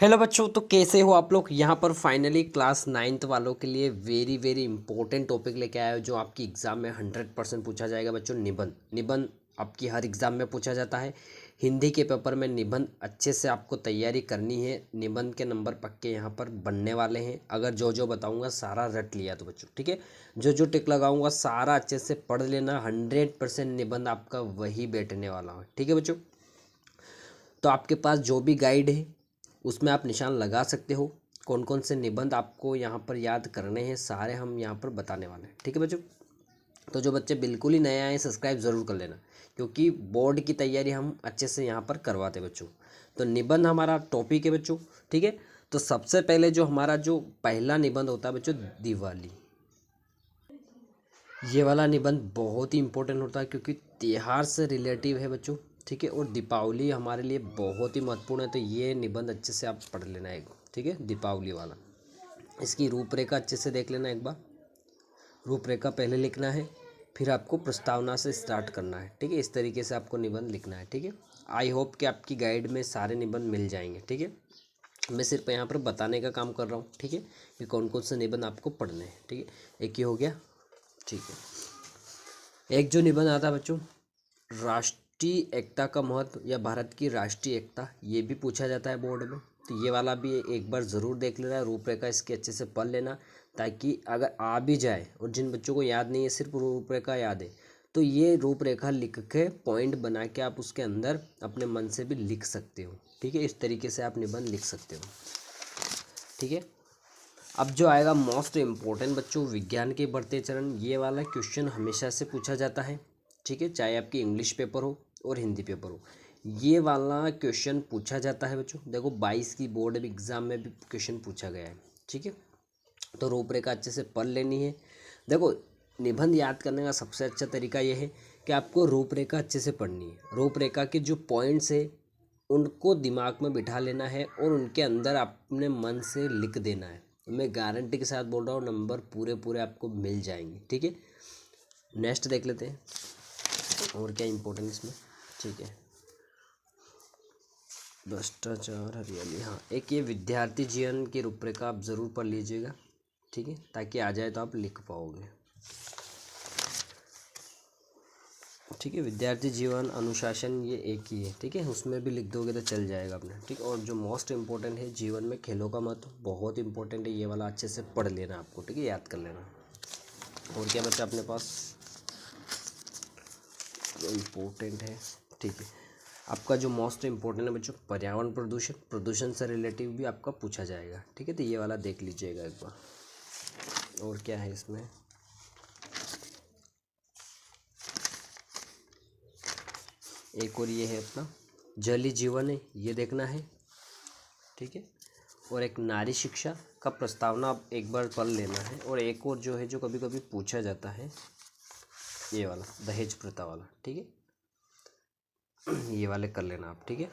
Hello बच्चों, तो कैसे हो आप लोग। यहाँ पर फाइनली क्लास 9th वालों के लिए वेरी वेरी इंपॉर्टेंट टॉपिक लेके आया हो जो आपकी एग्ज़ाम में 100% पूछा जाएगा बच्चों। निबंध आपकी हर एग्ज़ाम में पूछा जाता है। हिंदी के पेपर में निबंध अच्छे से आपको तैयारी करनी है। निबंध के नंबर पक्के यहाँ पर बनने वाले हैं। अगर जो जो बताऊँगा सारा रट लिया तो बच्चों, ठीक है। जो जो टिक लगाऊँगा सारा अच्छे से पढ़ लेना। 100% निबंध आपका वही बैठने वाला है, ठीक है बच्चों। तो आपके पास जो भी गाइड है उसमें आप निशान लगा सकते हो। कौन कौन से निबंध आपको यहाँ पर याद करने हैं सारे हम यहाँ पर बताने वाले हैं, ठीक है बच्चों। तो जो बच्चे बिल्कुल ही नए आए हैं सब्सक्राइब ज़रूर कर लेना, क्योंकि बोर्ड की तैयारी हम अच्छे से यहाँ पर करवाते हैं बच्चों। तो निबंध हमारा टॉपिक है बच्चों, ठीक है। तो सबसे पहले जो हमारा जो पहला निबंध होता है बच्चों, दिवाली। ये वाला निबंध बहुत ही इंपॉर्टेंट होता है क्योंकि त्योहार से रिलेटिव है बच्चों, ठीक है। और दीपावली हमारे लिए बहुत ही महत्वपूर्ण है। तो ये निबंध अच्छे से आप पढ़ लेना एक, ठीक है। दीपावली वाला इसकी रूपरेखा अच्छे से देख लेना एक बार। रूपरेखा पहले लिखना है, फिर आपको प्रस्तावना से स्टार्ट करना है, ठीक है। इस तरीके से आपको निबंध लिखना है, ठीक है। आई होप कि आपकी गाइड में सारे निबंध मिल जाएंगे, ठीक है। मैं सिर्फ यहाँ पर बताने का काम कर रहा हूँ, ठीक है, कि कौन कौन से निबंध आपको पढ़ने हैं, ठीक है। एक ही हो गया, ठीक है। एक जो निबंध आता है बच्चों, राष्ट्रीय एकता का महत्व या भारत की राष्ट्रीय एकता, ये भी पूछा जाता है बोर्ड में। तो ये वाला भी एक बार ज़रूर देख लेना, रूपरेखा इसकी अच्छे से पढ़ लेना, ताकि अगर आ भी जाए और जिन बच्चों को याद नहीं है सिर्फ रूपरेखा याद है, तो ये रूपरेखा लिख के पॉइंट बना के आप उसके अंदर अपने मन से भी लिख सकते हो, ठीक है। इस तरीके से आप निबंध लिख सकते हो, ठीक है। अब जो आएगा मोस्ट इम्पोर्टेंट बच्चों, विज्ञान के बढ़ते चरण। ये वाला क्वेश्चन हमेशा से पूछा जाता है, ठीक है, चाहे आपकी इंग्लिश पेपर हो और हिंदी पेपर हो। ये वाला क्वेश्चन पूछा जाता है बच्चों। देखो 22 की बोर्ड एग्ज़ाम में भी क्वेश्चन पूछा गया है, ठीक है। तो रूपरेखा अच्छे से पढ़ लेनी है। देखो निबंध याद करने का सबसे अच्छा तरीका ये है कि आपको रूपरेखा अच्छे से पढ़नी है। रूपरेखा के जो पॉइंट्स है उनको दिमाग में बिठा लेना है और उनके अंदर अपने मन से लिख देना है। मैं गारंटी के साथ बोल रहा हूँ नंबर पूरे पूरे आपको मिल जाएंगे, ठीक है। नेक्स्ट देख लेते हैं और क्या इम्पोर्टेंट इसमें, ठीक है। भ्रष्टाचार, हरियाली, हाँ एक ये विद्यार्थी जीवन की रूपरेखा आप ज़रूर पढ़ लीजिएगा, ठीक है, ताकि आ जाए तो आप लिख पाओगे, ठीक है। विद्यार्थी जीवन, अनुशासन, ये एक ही है, ठीक है। उसमें भी लिख दोगे तो चल जाएगा अपने, ठीक है। और जो मोस्ट इम्पोर्टेंट है जीवन में खेलों का महत्व, बहुत इंपॉर्टेंट है। ये वाला अच्छे से पढ़ लेना आपको, ठीक है, याद कर लेना। और क्या बच्चा अपने पास जो इम्पोर्टेंट है, ठीक है। आपका जो मोस्ट इम्पोर्टेंट है बच्चों, पर्यावरण प्रदूषण, प्रदूषण से रिलेटिव भी आपका पूछा जाएगा, ठीक है। तो ये वाला देख लीजिएगा एक बार। और क्या है इसमें, एक और ये है अपना जल ही जीवन है, ये देखना है, ठीक है। और एक नारी शिक्षा का प्रस्तावना आप एक बार पढ़ लेना है। और एक और जो है जो कभी कभी पूछा जाता है, ये वाला दहेज प्रथा वाला, ठीक है। ये वाले कर लेना आप, ठीक है।